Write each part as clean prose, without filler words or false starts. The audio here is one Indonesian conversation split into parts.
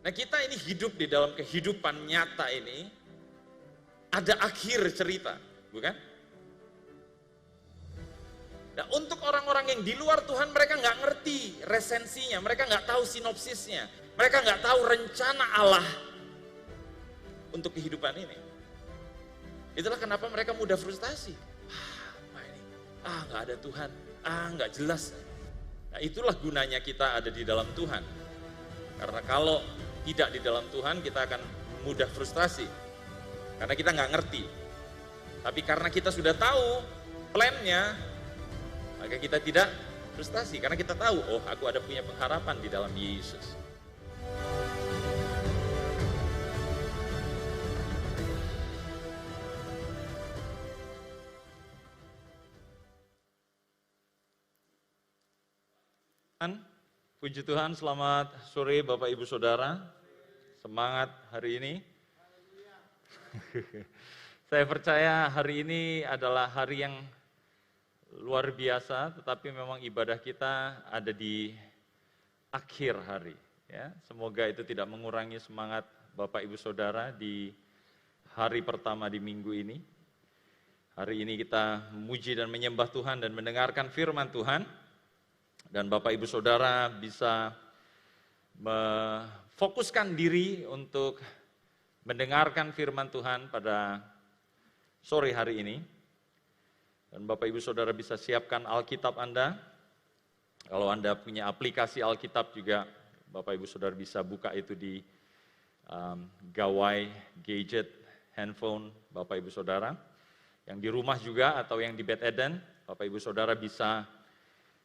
Nah kita ini hidup di dalam kehidupan nyata ini, ada akhir cerita, bukan? Nah untuk orang-orang yang di luar Tuhan, mereka nggak ngerti resensinya, mereka nggak tahu sinopsisnya, mereka nggak tahu rencana Allah untuk kehidupan ini. Itulah kenapa mereka mudah frustasi. Nggak ada Tuhan, nggak jelas. Nah itulah gunanya kita ada di dalam Tuhan. Karena kalau tidak di dalam Tuhan, kita akan mudah frustasi. Karena kita nggak ngerti. Tapi karena kita sudah tahu plan-nya, maka kita tidak frustasi. Karena kita tahu, oh aku ada punya pengharapan di dalam Yesus. Puji Tuhan, selamat sore Bapak Ibu Saudara. Semangat hari ini. Saya percaya hari ini adalah hari yang luar biasa, tetapi memang ibadah kita ada di akhir hari. Ya, semoga itu tidak mengurangi semangat Bapak Ibu Saudara di hari pertama di minggu ini. Hari ini kita memuji dan menyembah Tuhan dan mendengarkan firman Tuhan. Dan Bapak Ibu Saudara bisa memfokuskan diri untuk mendengarkan firman Tuhan pada sore hari ini. Dan Bapak Ibu Saudara bisa siapkan Alkitab Anda. Kalau Anda punya aplikasi Alkitab juga, Bapak Ibu Saudara bisa buka itu di gawai, gadget, handphone Bapak Ibu Saudara. Yang di rumah juga atau yang di Bed Eden, Bapak Ibu Saudara bisa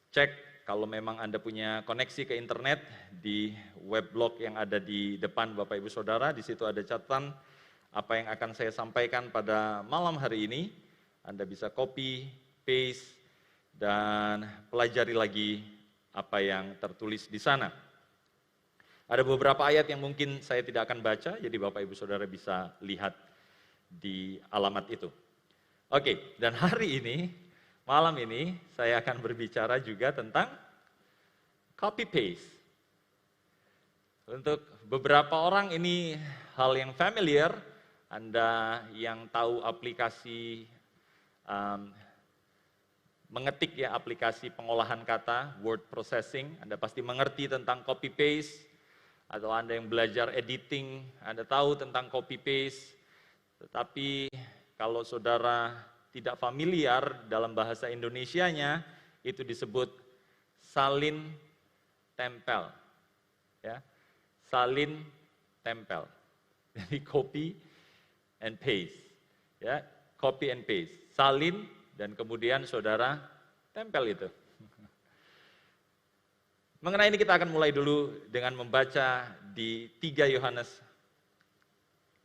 cek. Kalau memang Anda punya koneksi ke internet di weblog yang ada di depan Bapak Ibu Saudara, di situ ada catatan apa yang akan saya sampaikan pada malam hari ini. Anda bisa copy, paste, dan pelajari lagi apa yang tertulis di sana. Ada beberapa ayat yang mungkin saya tidak akan baca, jadi Bapak Ibu Saudara bisa lihat di alamat itu. Oke, dan hari ini, malam ini saya akan berbicara juga tentang copy paste. Untuk beberapa orang ini hal yang familiar. Anda yang tahu aplikasi mengetik ya, aplikasi pengolahan kata, word processing, Anda pasti mengerti tentang copy paste. Atau Anda yang belajar editing, Anda tahu tentang copy paste. Tetapi kalau saudara tidak familiar dalam bahasa Indonesianya, itu disebut salin tempel. Ya. Salin tempel. Jadi copy and paste. Ya, copy and paste. Salin dan kemudian saudara tempel itu. Mengenai ini kita akan mulai dulu dengan membaca di 3 Yohanes.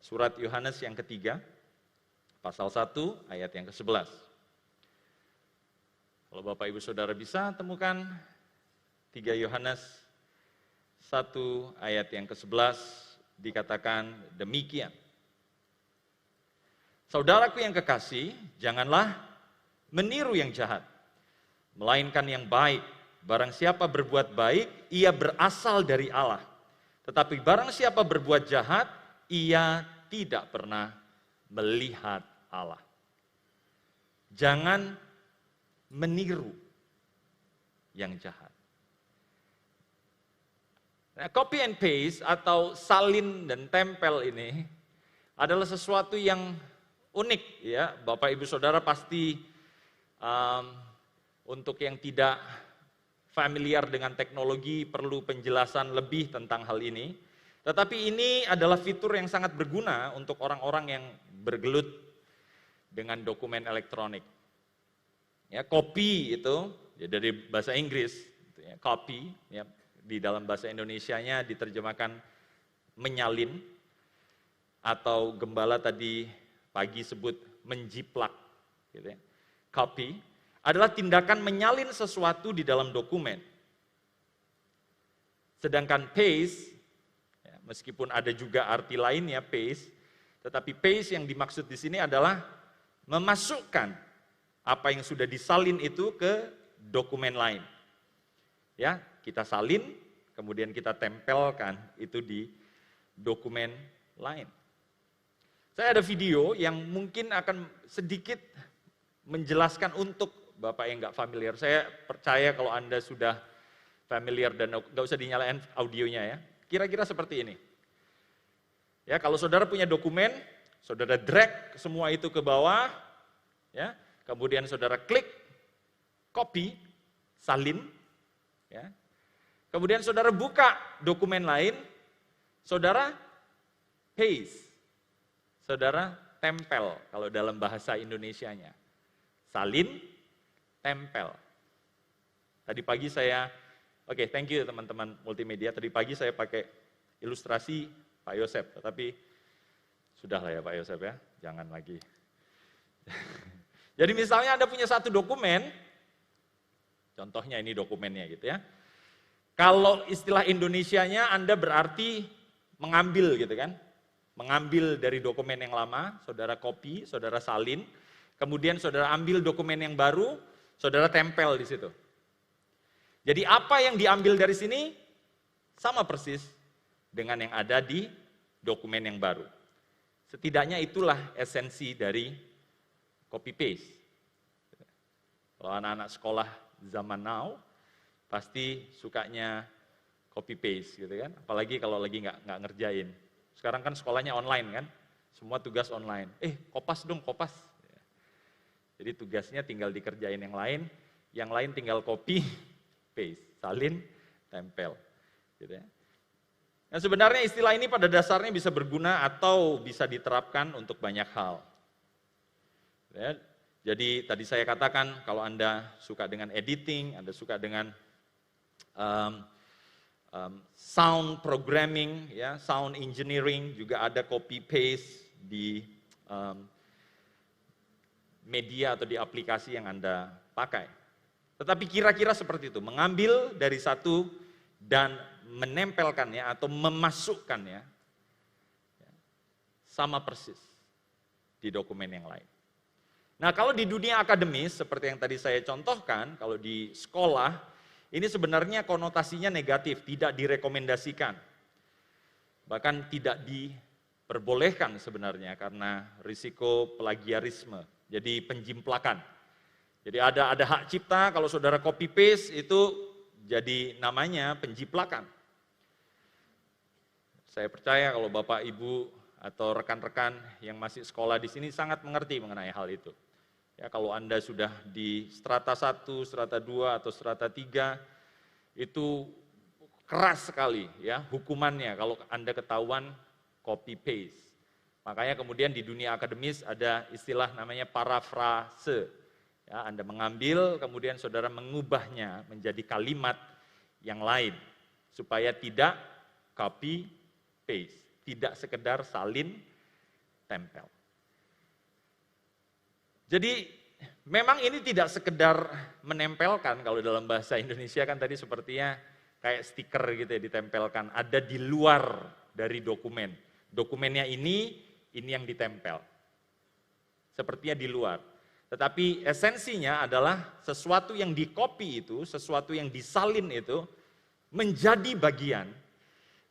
Surat Yohanes yang ketiga. Pasal 1 ayat yang ke-11. Kalau Bapak Ibu Saudara bisa temukan 3 Yohanes 1 ayat yang ke-11 dikatakan demikian. Saudaraku yang kekasih, janganlah meniru yang jahat, melainkan yang baik. Barang siapa berbuat baik, ia berasal dari Allah. Tetapi barang siapa berbuat jahat, ia tidak pernah melihat Allah. Jangan meniru yang jahat. Nah, copy and paste atau salin dan tempel ini adalah sesuatu yang unik ya. Bapak Ibu Saudara pasti untuk yang tidak familiar dengan teknologi perlu penjelasan lebih tentang hal ini. Tetapi ini adalah fitur yang sangat berguna untuk orang-orang yang bergelut dengan dokumen elektronik. Ya, copy itu ya dari bahasa Inggris, ya, copy ya, di dalam bahasa Indonesianya diterjemahkan menyalin atau gembala tadi pagi sebut menjiplak. Gitu ya. Copy adalah tindakan menyalin sesuatu di dalam dokumen. Sedangkan paste, ya, meskipun ada juga arti lainnya paste, tetapi paste yang dimaksud di sini adalah memasukkan apa yang sudah disalin itu ke dokumen lain. Ya, kita salin, kemudian kita tempelkan itu di dokumen lain. Saya ada video yang mungkin akan sedikit menjelaskan untuk Bapak yang nggak familiar. Saya percaya kalau Anda sudah familiar dan nggak usah dinyalain audionya ya. Kira-kira seperti ini. Ya, kalau saudara punya dokumen, saudara drag semua itu ke bawah, ya, kemudian saudara klik, copy, salin, ya. Kemudian saudara buka dokumen lain, saudara paste. Saudara tempel kalau dalam bahasa Indonesianya. Salin, tempel. Tadi pagi saya, thank you teman-teman multimedia. Tadi pagi saya pakai ilustrasi Pak Yosep, tapi sudahlah ya Pak Yosep ya, jangan lagi. Jadi misalnya Anda punya satu dokumen, contohnya ini dokumennya gitu ya. Kalau istilah Indonesianya Anda berarti mengambil gitu kan. Mengambil dari dokumen yang lama, saudara copy, saudara salin, kemudian saudara ambil dokumen yang baru, saudara tempel di situ. Jadi apa yang diambil dari sini sama persis dengan yang ada di dokumen yang baru. Setidaknya itulah esensi dari copy paste. Kalau anak-anak sekolah zaman now pasti sukanya copy paste gitu kan, apalagi kalau lagi nggak ngerjain. Sekarang kan sekolahnya online kan, semua tugas online. Kopas dong, kopas. Jadi tugasnya tinggal dikerjain yang lain tinggal copy, paste, salin, tempel. Gitu ya. Nah sebenarnya istilah ini pada dasarnya bisa berguna atau bisa diterapkan untuk banyak hal. Ya, jadi tadi saya katakan kalau Anda suka dengan editing, Anda suka dengan sound programming, ya, sound engineering, juga ada copy paste di media atau di aplikasi yang Anda pakai. Tetapi kira-kira seperti itu, mengambil dari satu dan menempelkannya atau memasukkannya sama persis di dokumen yang lain. Nah kalau di dunia akademis, seperti yang tadi saya contohkan, kalau di sekolah, ini sebenarnya konotasinya negatif, tidak direkomendasikan. Bahkan tidak diperbolehkan sebenarnya karena risiko plagiarisme, jadi penjimplakan. Jadi ada hak cipta, kalau saudara copy paste itu jadi namanya penjimplakan. Saya percaya kalau Bapak, Ibu, atau rekan-rekan yang masih sekolah di sini sangat mengerti mengenai hal itu. Ya, kalau Anda sudah di strata 1, strata 2, atau strata 3, itu keras sekali ya hukumannya kalau Anda ketahuan copy paste. Makanya kemudian di dunia akademis ada istilah namanya parafrase. Ya, Anda mengambil kemudian saudara mengubahnya menjadi kalimat yang lain supaya tidak copy paste, tidak sekedar salin tempel. Jadi memang ini tidak sekedar menempelkan, kalau dalam bahasa Indonesia kan tadi sepertinya kayak stiker gitu ya ditempelkan, ada di luar dari dokumen. Dokumennya ini yang ditempel. Sepertinya di luar. Tetapi esensinya adalah sesuatu yang di-copy itu, sesuatu yang disalin itu menjadi bagian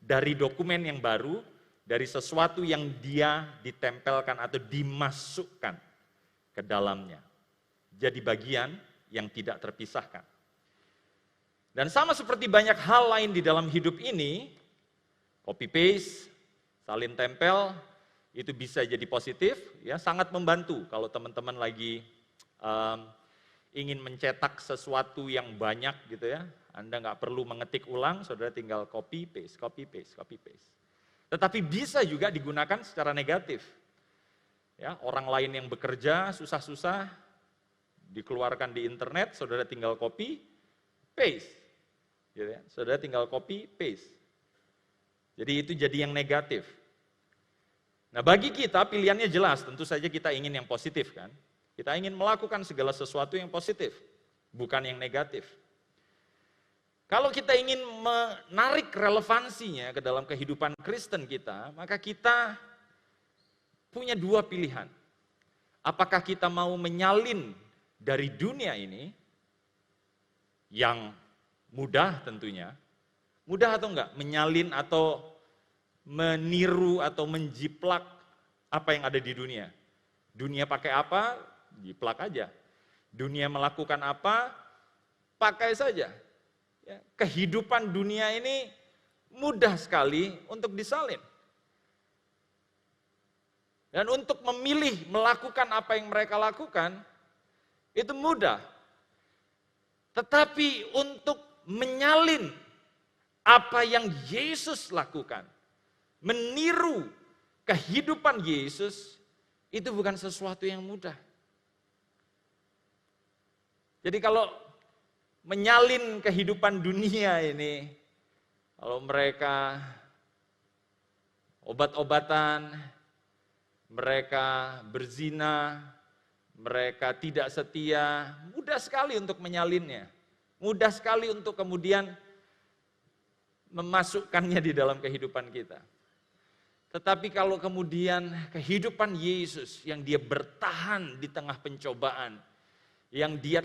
dari dokumen yang baru, dari sesuatu yang dia ditempelkan atau dimasukkan ke dalamnya. Jadi bagian yang tidak terpisahkan. Dan sama seperti banyak hal lain di dalam hidup ini, copy paste, salin tempel, itu bisa jadi positif, ya sangat membantu kalau teman-teman lagi ingin mencetak sesuatu yang banyak gitu ya. Anda nggak perlu mengetik ulang, saudara tinggal copy paste, copy paste, copy paste. Tetapi bisa juga digunakan secara negatif. Ya, orang lain yang bekerja susah-susah dikeluarkan di internet, saudara tinggal copy, paste. Gitu ya. Saudara tinggal copy, paste. Jadi itu jadi yang negatif. Nah bagi kita pilihannya jelas, tentu saja kita ingin yang positif kan. Kita ingin melakukan segala sesuatu yang positif, bukan yang negatif. Kalau kita ingin menarik relevansinya ke dalam kehidupan Kristen kita, maka kita punya dua pilihan. Apakah kita mau menyalin dari dunia ini, yang mudah tentunya, mudah atau enggak, menyalin atau meniru atau menjiplak apa yang ada di dunia. Dunia pakai apa, jiplak aja. Dunia melakukan apa, pakai saja. Ya, kehidupan dunia ini mudah sekali untuk disalin. Dan untuk memilih melakukan apa yang mereka lakukan, itu mudah. Tetapi untuk menyalin apa yang Yesus lakukan, meniru kehidupan Yesus, itu bukan sesuatu yang mudah. Jadi kalau menyalin kehidupan dunia ini, kalau mereka obat-obatan, mereka berzina, mereka tidak setia, mudah sekali untuk menyalinnya. Mudah sekali untuk kemudian memasukkannya di dalam kehidupan kita. Tetapi kalau kemudian kehidupan Yesus yang dia bertahan di tengah pencobaan, yang dia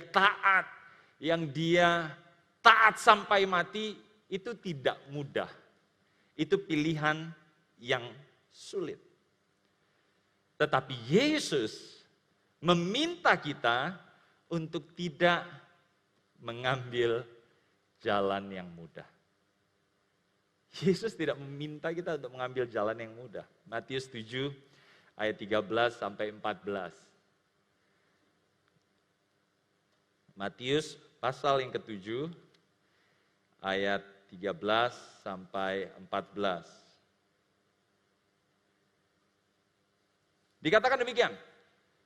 taat sampai mati, itu tidak mudah. Itu pilihan yang sulit. Tetapi Yesus meminta kita untuk tidak mengambil jalan yang mudah. Yesus tidak meminta kita untuk mengambil jalan yang mudah. Matius 7 ayat 13 sampai 14. Matius pasal yang ke-7 ayat 13 sampai 14. Dikatakan demikian,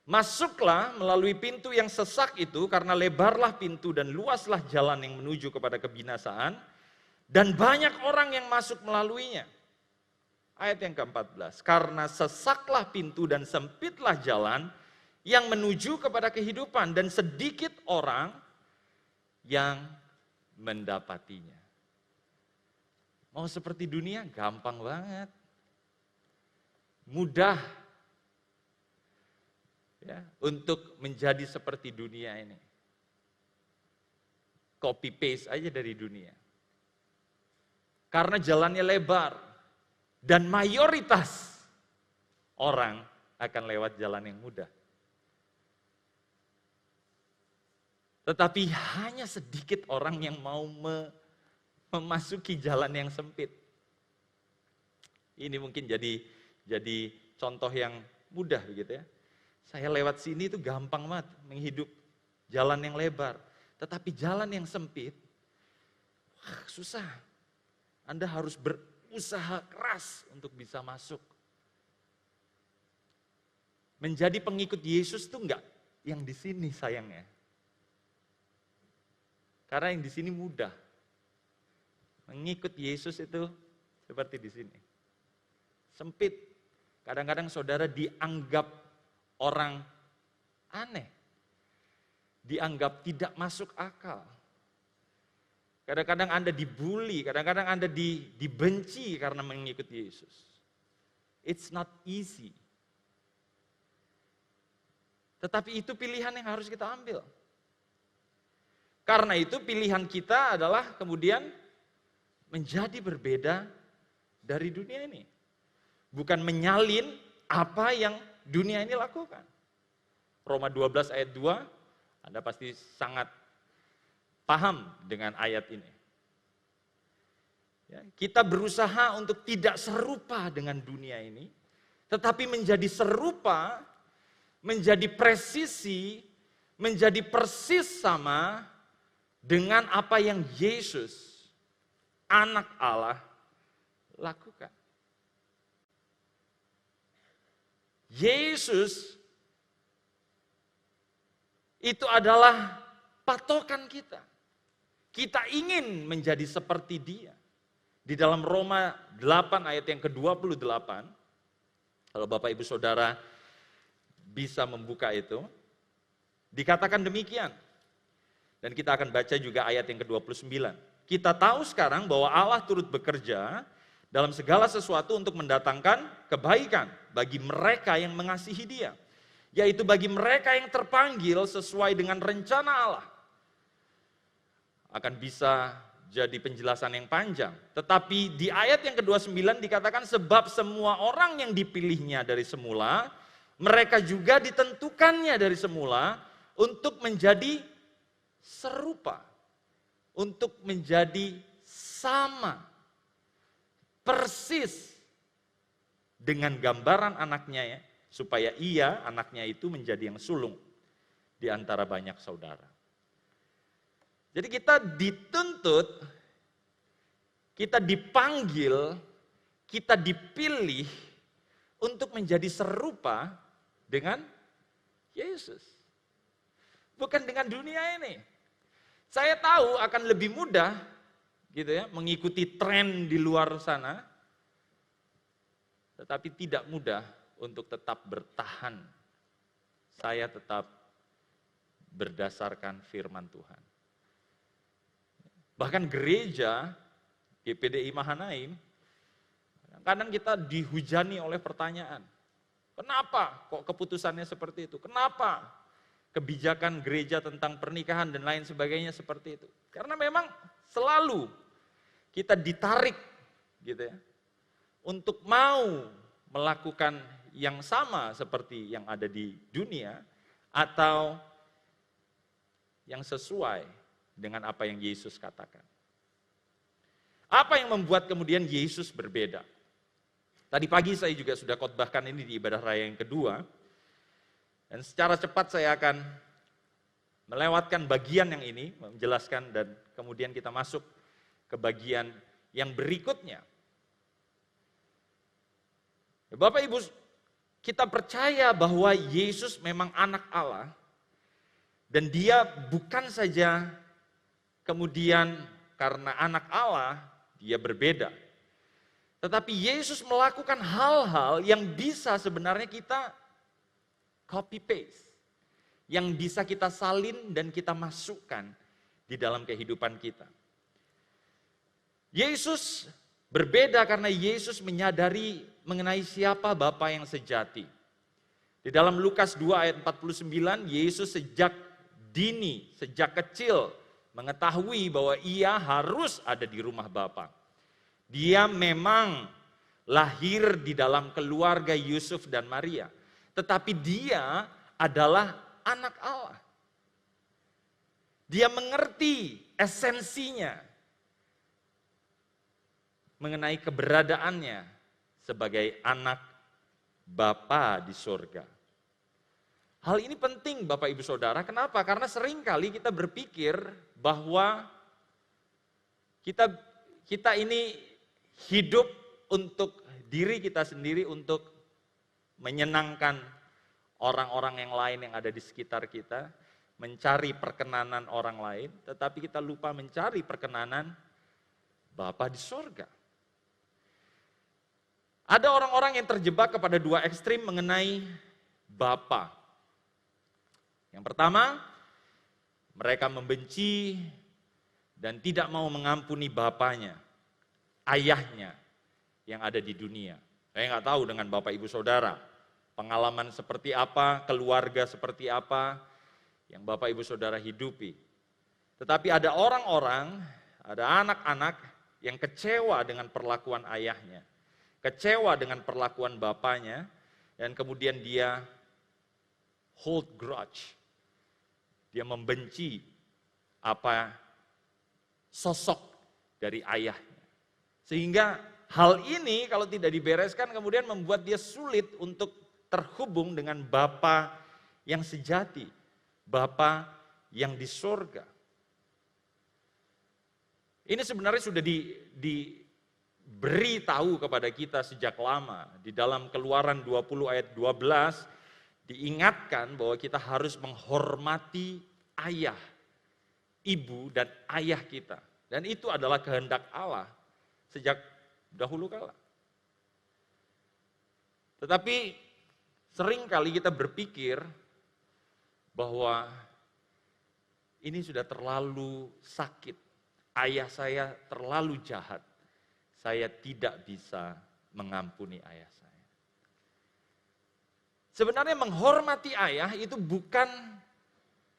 masuklah melalui pintu yang sesak itu karena lebarlah pintu dan luaslah jalan yang menuju kepada kebinasaan dan banyak orang yang masuk melaluinya. Ayat yang ke-14, karena sesaklah pintu dan sempitlah jalan yang menuju kepada kehidupan dan sedikit orang yang mendapatinya. Mau seperti dunia gampang banget. Mudah ya, untuk menjadi seperti dunia ini. Copy paste aja dari dunia. Karena jalannya lebar dan mayoritas orang akan lewat jalan yang mudah. Tetapi hanya sedikit orang yang mau memasuki jalan yang sempit. Ini mungkin jadi contoh yang mudah begitu ya. Saya lewat sini itu gampang banget menghidup jalan yang lebar. Tetapi jalan yang sempit, susah. Anda harus berusaha keras untuk bisa masuk. Menjadi pengikut Yesus itu enggak yang di sini sayangnya. Karena yang di sini mudah. Mengikut Yesus itu seperti di sini. Sempit. Kadang-kadang saudara dianggap orang aneh. Dianggap tidak masuk akal. Kadang-kadang Anda dibully, kadang-kadang Anda dibenci karena mengikuti Yesus. It's not easy. Tetapi itu pilihan yang harus kita ambil. Karena itu pilihan kita adalah kemudian menjadi berbeda dari dunia ini. Bukan menyalin apa yang dunia ini lakukan. Roma 12 ayat 2, Anda pasti sangat paham dengan ayat ini. Ya, kita berusaha untuk tidak serupa dengan dunia ini, tetapi menjadi serupa, menjadi presisi, menjadi persis sama dengan apa yang Yesus, anak Allah, lakukan. Yesus itu adalah patokan kita. Kita ingin menjadi seperti dia. Di dalam Roma 8 ayat yang ke-28, kalau Bapak Ibu Saudara bisa membuka itu, dikatakan demikian. Dan kita akan baca juga ayat yang ke-29. Kita tahu sekarang bahwa Allah turut bekerja dalam segala sesuatu untuk mendatangkan kebaikan bagi mereka yang mengasihi Dia. Yaitu bagi mereka yang terpanggil sesuai dengan rencana Allah. Akan bisa jadi penjelasan yang panjang. Tetapi di ayat yang ke-29 dikatakan sebab semua orang yang dipilihnya dari semula, mereka juga ditentukannya dari semula untuk menjadi serupa, untuk menjadi sama, persis dengan gambaran anaknya ya, supaya ia, anaknya itu menjadi yang sulung di antara banyak saudara. Jadi kita dituntut, kita dipanggil, kita dipilih untuk menjadi serupa dengan Yesus. Bukan dengan dunia ini. Saya tahu akan lebih mudah gitu ya, mengikuti tren di luar sana, tetapi tidak mudah untuk tetap bertahan. Saya tetap berdasarkan firman Tuhan. Bahkan gereja GPDI Mahanaim, kadang kita dihujani oleh pertanyaan. Kenapa kok keputusannya seperti itu? Kenapa kebijakan gereja tentang pernikahan dan lain sebagainya seperti itu? Karena memang selalu kita ditarik gitu ya, untuk mau melakukan yang sama seperti yang ada di dunia atau yang sesuai dengan apa yang Yesus katakan. Apa yang membuat kemudian Yesus berbeda? Tadi pagi saya juga sudah khotbahkan ini di ibadah raya yang kedua. Dan secara cepat saya akan melewatkan bagian yang ini, menjelaskan dan kemudian kita masuk ke bagian yang berikutnya. Bapak Ibu, kita percaya bahwa Yesus memang anak Allah dan dia bukan saja kemudian karena anak Allah, dia berbeda. Tetapi Yesus melakukan hal-hal yang bisa sebenarnya kita copy paste. Yang bisa kita salin dan kita masukkan di dalam kehidupan kita. Yesus berbeda karena Yesus menyadari mengenai siapa Bapa yang sejati. Di dalam Lukas 2 ayat 49, Yesus sejak dini, sejak kecil, mengetahui bahwa ia harus ada di rumah Bapa. Dia memang lahir di dalam keluarga Yusuf dan Maria. Tetapi dia adalah anak Allah. Dia mengerti esensinya mengenai keberadaannya sebagai anak Bapa di surga. Hal ini penting Bapak Ibu Saudara, kenapa? Karena seringkali kita berpikir bahwa kita ini hidup untuk diri kita sendiri, untuk menyenangkan orang-orang yang lain yang ada di sekitar kita, mencari perkenanan orang lain, tetapi kita lupa mencari perkenanan Bapa di surga. Ada orang-orang yang terjebak kepada dua ekstrim mengenai Bapa. Yang pertama, mereka membenci dan tidak mau mengampuni bapaknya, ayahnya yang ada di dunia. Saya nggak tahu dengan Bapak Ibu Saudara, pengalaman seperti apa, keluarga seperti apa yang Bapak Ibu Saudara hidupi. Tetapi ada orang-orang, ada anak-anak yang kecewa dengan perlakuan ayahnya, kecewa dengan perlakuan bapaknya, dan kemudian dia hold grudge. Dia membenci apa sosok dari ayahnya. Sehingga hal ini kalau tidak dibereskan kemudian membuat dia sulit untuk terhubung dengan Bapa yang sejati, Bapa yang di surga. Ini sebenarnya sudah diberi tahu kepada kita sejak lama. Di dalam Keluaran 20 ayat 12 diingatkan bahwa kita harus menghormati ayah, ibu dan ayah kita. Dan itu adalah kehendak Allah sejak dahulu kala. Tetapi seringkali kita berpikir bahwa ini sudah terlalu sakit. Ayah saya terlalu jahat. Saya tidak bisa mengampuni ayah saya. Sebenarnya menghormati ayah itu bukan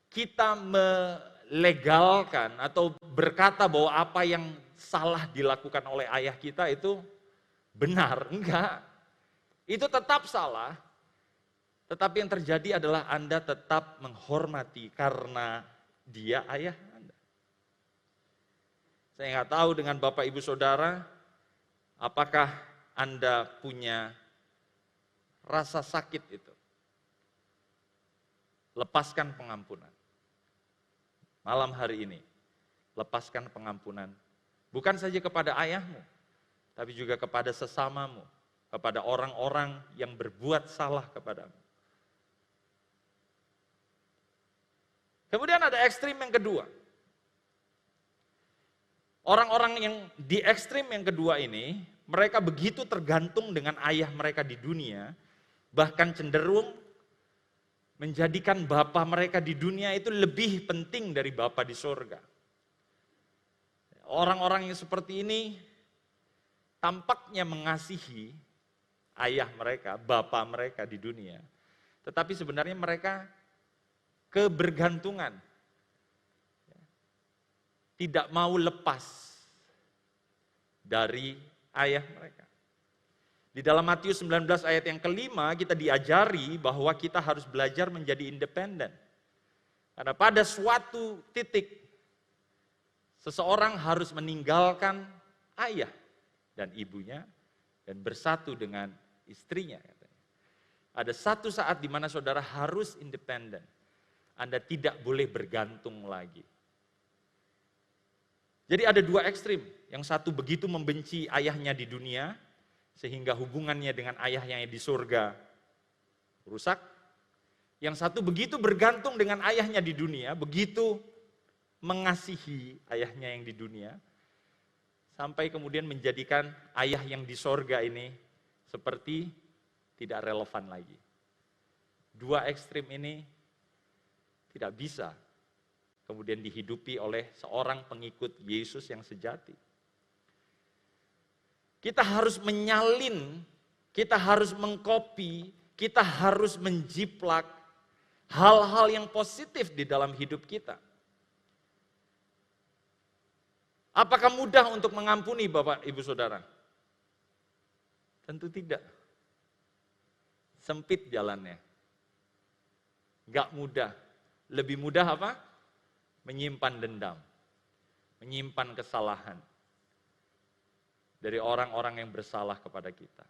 kita legalkan atau berkata bahwa apa yang salah dilakukan oleh ayah kita itu benar. Enggak. Itu tetap salah. Tetapi yang terjadi adalah Anda tetap menghormati karena dia ayah Anda. Saya nggak tahu dengan Bapak Ibu Saudara, apakah Anda punya rasa sakit itu. Lepaskan pengampunan. Malam hari ini, lepaskan pengampunan. Bukan saja kepada ayahmu, tapi juga kepada sesamamu, kepada orang-orang yang berbuat salah kepadamu. Kemudian ada ekstrim yang kedua. Orang-orang yang di ekstrim yang kedua ini, mereka begitu tergantung dengan ayah mereka di dunia, bahkan cenderung menjadikan bapa mereka di dunia itu lebih penting dari bapa di surga. Orang-orang yang seperti ini tampaknya mengasihi ayah mereka, bapa mereka di dunia. Tetapi sebenarnya mereka kebergantungan. Tidak mau lepas dari ayah mereka. Di dalam Matius 19 ayat yang kelima kita diajari bahwa kita harus belajar menjadi independen. Karena pada suatu titik seseorang harus meninggalkan ayah dan ibunya dan bersatu dengan istrinya. Ada satu saat di mana saudara harus independen. Anda tidak boleh bergantung lagi. Jadi ada dua ekstrim. Yang satu begitu membenci ayahnya di dunia, sehingga hubungannya dengan ayahnya di surga rusak. Yang satu begitu bergantung dengan ayahnya di dunia, begitu mengasihi ayahnya yang di dunia, sampai kemudian menjadikan ayah yang di surga ini seperti tidak relevan lagi. Dua ekstrim ini tidak bisa kemudian dihidupi oleh seorang pengikut Yesus yang sejati. Kita harus menyalin, kita harus mengcopy, kita harus menjiplak hal-hal yang positif di dalam hidup kita. Apakah mudah untuk mengampuni Bapak Ibu Saudara? Tentu tidak. Sempit jalannya. Gak mudah. Lebih mudah apa? Menyimpan dendam. Menyimpan kesalahan. Dari orang-orang yang bersalah kepada kita.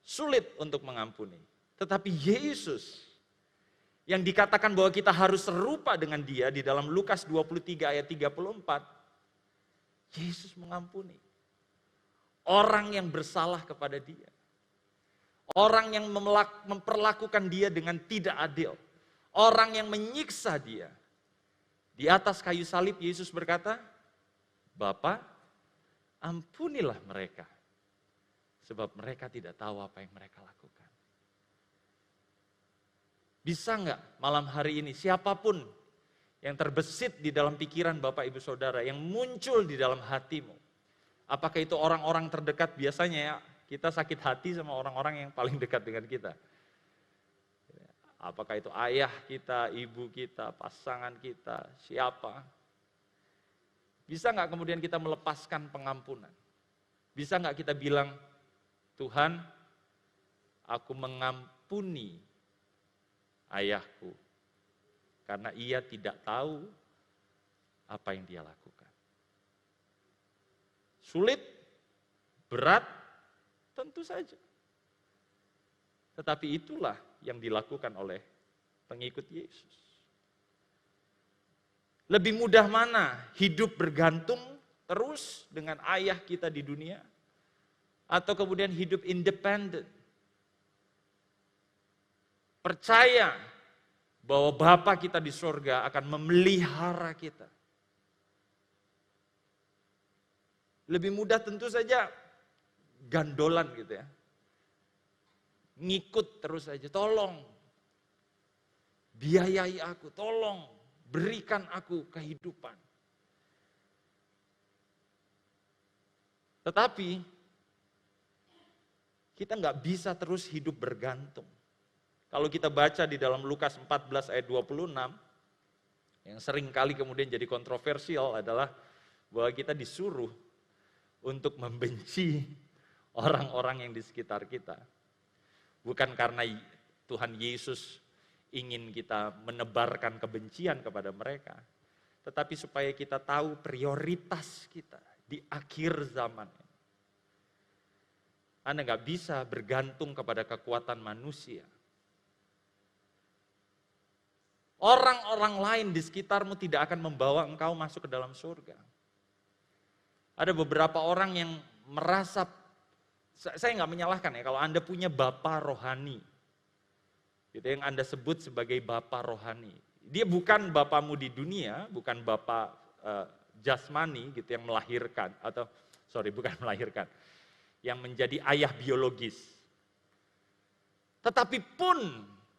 Sulit untuk mengampuni. Tetapi Yesus yang dikatakan bahwa kita harus serupa dengan dia di dalam Lukas 23 ayat 34. Yesus mengampuni. Orang yang bersalah kepada dia. Orang yang memperlakukan dia dengan tidak adil. Orang yang menyiksa dia. Di atas kayu salib Yesus berkata, Bapa, ampunilah mereka. Sebab mereka tidak tahu apa yang mereka lakukan. Bisa nggak malam hari ini siapapun yang terbesit di dalam pikiran Bapak Ibu Saudara, yang muncul di dalam hatimu. Apakah itu orang-orang terdekat? Biasanya ya kita sakit hati sama orang-orang yang paling dekat dengan kita. Apakah itu ayah kita, ibu kita, pasangan kita, siapa? Bisa nggak kemudian kita melepaskan pengampunan? Bisa nggak kita bilang, Tuhan, aku mengampuni ayahku, karena ia tidak tahu apa yang dia lakukan. Sulit, berat, tentu saja. Tetapi itulah yang dilakukan oleh pengikut Yesus. Lebih mudah mana hidup bergantung terus dengan ayah kita di dunia, atau kemudian hidup independen? Percaya bahwa Bapa kita di surga akan memelihara kita. Lebih mudah tentu saja gandolan gitu ya. Ngikut terus saja, tolong biayai aku, tolong berikan aku kehidupan. Tetapi kita nggak bisa terus hidup bergantung. Kalau kita baca di dalam Lukas 14 ayat 26, Yang sering kali kemudian jadi kontroversial adalah bahwa kita disuruh untuk membenci orang-orang yang di sekitar kita. Bukan karena Tuhan Yesus ingin kita menebarkan kebencian kepada mereka, tetapi supaya kita tahu prioritas kita di akhir zaman. Anda nggak bisa bergantung kepada kekuatan manusia. Orang-orang lain di sekitarmu tidak akan membawa engkau masuk ke dalam surga. Ada beberapa orang yang merasa, saya nggak menyalahkan ya, kalau Anda punya bapa rohani, gitu, yang Anda sebut sebagai bapa rohani. Dia bukan bapamu di dunia, bukan bapa jasmani gitu yang melahirkan, atau bukan melahirkan, yang menjadi ayah biologis. Tetapi pun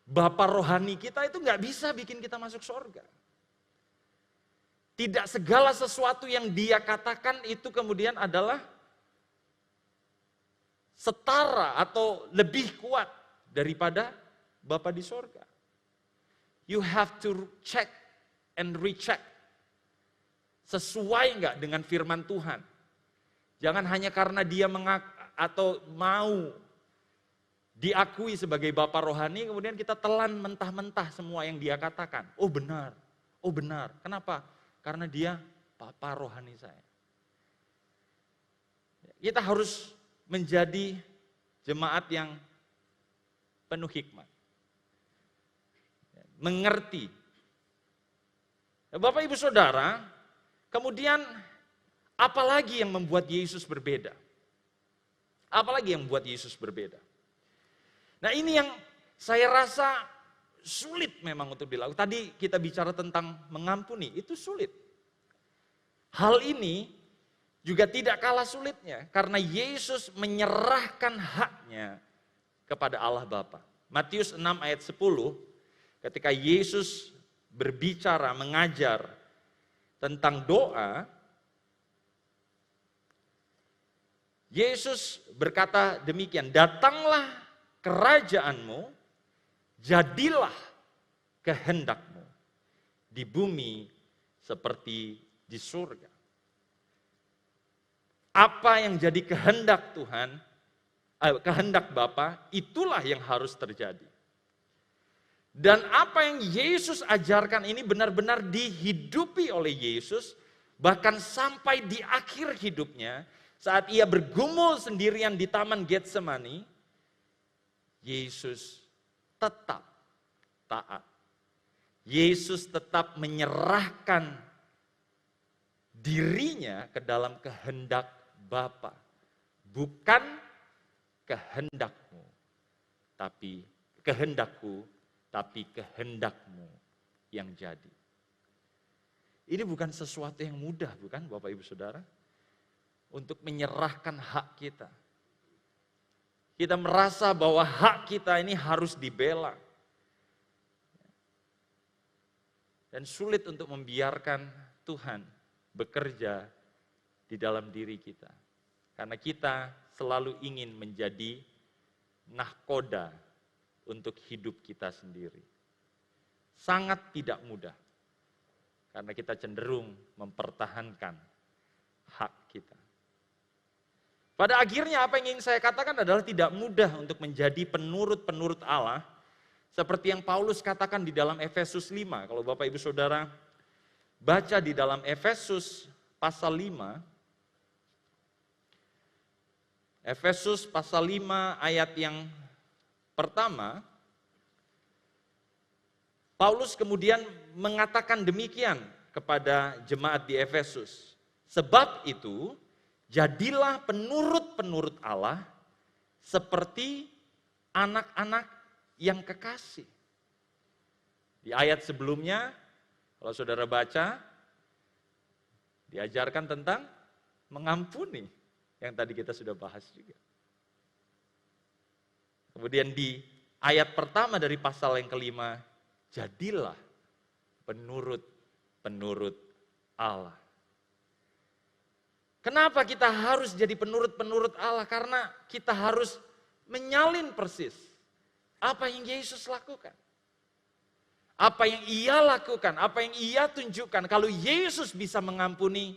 bapa rohani kita itu nggak bisa bikin kita masuk surga. Tidak segala sesuatu yang dia katakan itu kemudian adalah setara atau lebih kuat daripada Bapa di surga. You have to check and recheck. Sesuai nggak dengan firman Tuhan? Jangan hanya karena dia atau mau diakui sebagai Bapa rohani, kemudian kita telan mentah-mentah semua yang dia katakan. Oh benar. Kenapa? Karena dia Bapa rohani saya. Kita harus menjadi jemaat yang penuh hikmat. Mengerti. Bapak Ibu Saudara, kemudian apalagi yang membuat Yesus berbeda? Apalagi yang membuat Yesus berbeda? Nah ini yang saya rasa sulit memang untuk dilakukan. Tadi kita bicara tentang mengampuni, itu sulit. Hal ini juga tidak kalah sulitnya karena Yesus menyerahkan haknya kepada Allah Bapa. Matius 6 ayat 10, ketika Yesus berbicara, mengajar tentang doa, Yesus berkata demikian, datanglah kerajaanmu, jadilah kehendakmu di bumi seperti di surga. Apa yang jadi kehendak Tuhan, kehendak Bapa, itulah yang harus terjadi. Dan apa yang Yesus ajarkan ini benar-benar dihidupi oleh Yesus, bahkan sampai di akhir hidupnya, saat ia bergumul sendirian di Taman Getsemani, Yesus tetap taat. Yesus tetap menyerahkan dirinya ke dalam kehendak Bapa. Bukan kehendakmu, tapi kehendakku, tapi kehendakmu yang jadi. Ini bukan sesuatu yang mudah, bukan Bapak Ibu Saudara? Untuk menyerahkan hak kita. Kita merasa bahwa hak kita ini harus dibela. Dan sulit untuk membiarkan Tuhan bekerja di dalam diri kita. Karena kita selalu ingin menjadi nahkoda untuk hidup kita sendiri. Sangat tidak mudah. Karena kita cenderung mempertahankan hak kita. Pada akhirnya apa yang ingin saya katakan adalah tidak mudah untuk menjadi penurut-penurut Allah. Seperti yang Paulus katakan di dalam Efesus 5. Kalau Bapak Ibu Saudara baca di dalam Efesus pasal 5. Efesus pasal 5 ayat yang pertama. Paulus kemudian mengatakan demikian kepada jemaat di Efesus. Sebab itu, jadilah penurut-penurut Allah seperti anak-anak yang kekasih. Di ayat sebelumnya, kalau saudara baca, diajarkan tentang mengampuni, yang tadi kita sudah bahas juga. Kemudian di ayat pertama dari pasal yang kelima, jadilah penurut-penurut Allah. Kenapa kita harus jadi penurut-penurut Allah? Karena kita harus menyalin persis apa yang Yesus lakukan. Apa yang ia lakukan, apa yang ia tunjukkan. Kalau Yesus bisa mengampuni,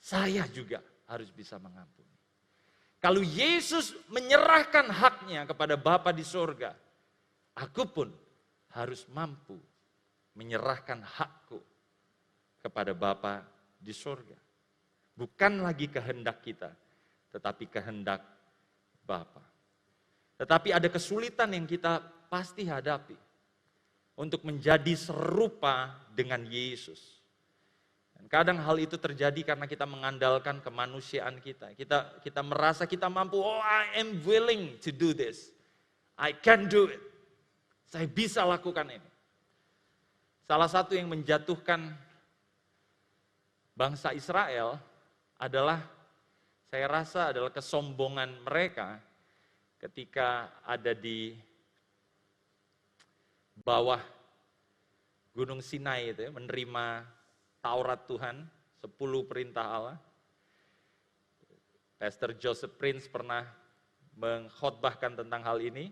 saya juga harus bisa mengampuni. Kalau Yesus menyerahkan haknya kepada Bapa di sorga, aku pun harus mampu menyerahkan hakku kepada Bapa di sorga. Bukan lagi kehendak kita, tetapi kehendak Bapa. Tetapi ada kesulitan yang kita pasti hadapi untuk menjadi serupa dengan Yesus. Dan kadang hal itu terjadi karena kita mengandalkan kemanusiaan kita. Kita merasa kita mampu, oh I am willing to do this. I can do it. Saya bisa lakukan ini. Salah satu yang menjatuhkan bangsa Israel adalah, saya rasa adalah kesombongan mereka ketika ada di bawah Gunung Sinai itu ya, menerima Taurat Tuhan, 10 perintah Allah. Pastor Joseph Prince pernah mengkhotbahkan tentang hal ini,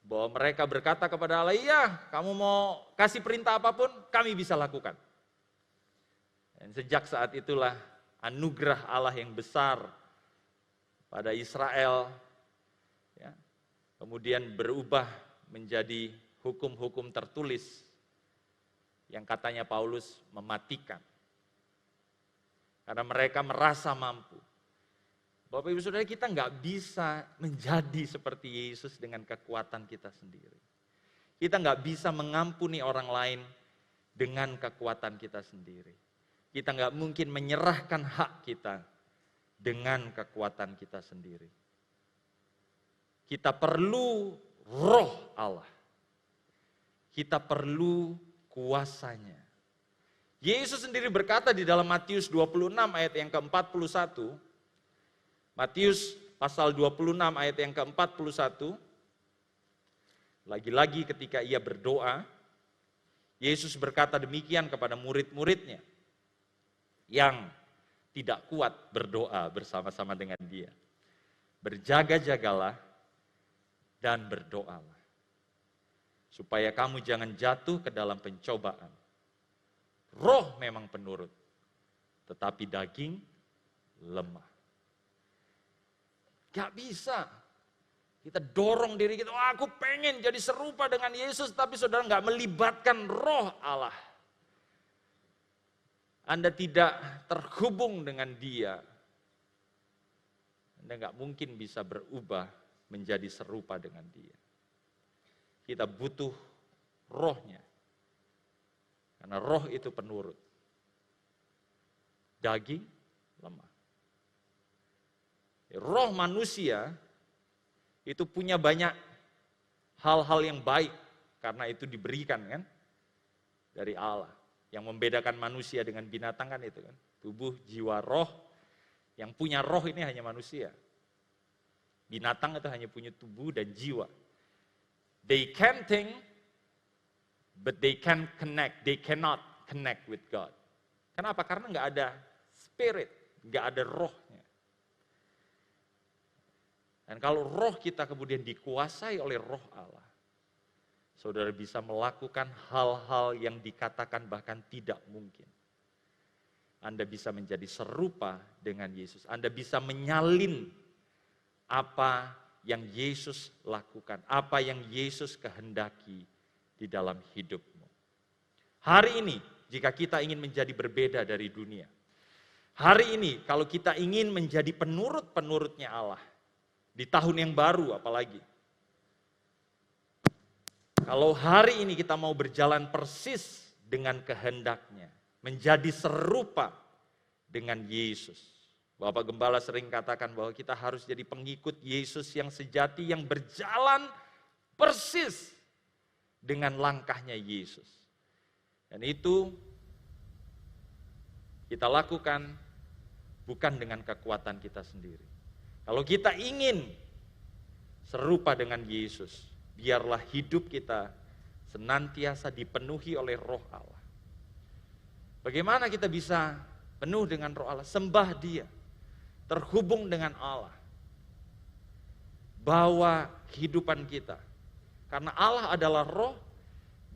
bahwa mereka berkata kepada Allah, iya kamu mau kasih perintah apapun, kami bisa lakukan. Dan sejak saat itulah anugerah Allah yang besar pada Israel, ya, kemudian berubah menjadi hukum-hukum tertulis yang katanya Paulus mematikan. Karena mereka merasa mampu. Bapak Ibu Saudara, kita nggak bisa menjadi seperti Yesus dengan kekuatan kita sendiri. Kita nggak bisa mengampuni orang lain dengan kekuatan kita sendiri. Kita nggak mungkin menyerahkan hak kita dengan kekuatan kita sendiri. Kita perlu roh Allah. Kita perlu kuasanya. Yesus sendiri berkata di dalam Matius 26 ayat yang ke-41, Matius pasal 26 ayat yang ke-41, lagi-lagi ketika ia berdoa, Yesus berkata demikian kepada murid-muridnya yang tidak kuat berdoa bersama-sama dengan dia. Berjaga-jagalah dan berdoalah, supaya kamu jangan jatuh ke dalam pencobaan. Roh memang penurut, tetapi daging lemah. Gak bisa. Kita dorong diri kita, oh, aku pengen jadi serupa dengan Yesus, tapi saudara gak melibatkan roh Allah. Anda tidak terhubung dengan dia, Anda gak mungkin bisa berubah menjadi serupa dengan dia. Kita butuh rohnya. Karena roh itu penurut. Daging lemah. Roh manusia itu punya banyak hal-hal yang baik. Karena itu diberikan kan dari Allah. Yang membedakan manusia dengan binatang kan itu kan. Tubuh, jiwa, roh. Yang punya roh ini hanya manusia. Binatang itu hanya punya tubuh dan jiwa. They can think, but they can connect. They cannot connect with God. Kenapa? Karena nggak ada spirit, nggak ada rohnya. Dan kalau roh kita kemudian dikuasai oleh roh Allah, saudara bisa melakukan hal-hal yang dikatakan bahkan tidak mungkin. Anda bisa menjadi serupa dengan Yesus. Anda bisa menyalin apa yang Yesus lakukan, apa yang Yesus kehendaki di dalam hidupmu. Hari ini, jika kita ingin menjadi berbeda dari dunia, hari ini kalau kita ingin menjadi penurut-penurutnya Allah, di tahun yang baru apalagi, kalau hari ini kita mau berjalan persis dengan kehendaknya, menjadi serupa dengan Yesus. Bapak Gembala sering katakan bahwa kita harus jadi pengikut Yesus yang sejati, yang berjalan persis dengan langkahnya Yesus. Dan itu kita lakukan bukan dengan kekuatan kita sendiri. Kalau kita ingin serupa dengan Yesus, biarlah hidup kita senantiasa dipenuhi oleh roh Allah. Bagaimana kita bisa penuh dengan roh Allah? Sembah dia. Terhubung dengan Allah. Bawa kehidupan kita. Karena Allah adalah roh,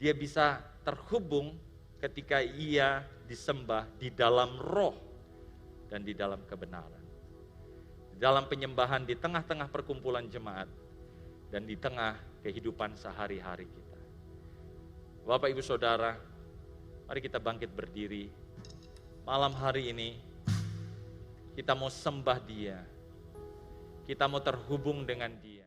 dia bisa terhubung ketika ia disembah di dalam roh dan di dalam kebenaran. Di dalam penyembahan di tengah-tengah perkumpulan jemaat dan di tengah kehidupan sehari-hari kita. Bapak Ibu Saudara, mari kita bangkit berdiri. Malam hari ini kita mau sembah Dia. Kita mau terhubung dengan Dia.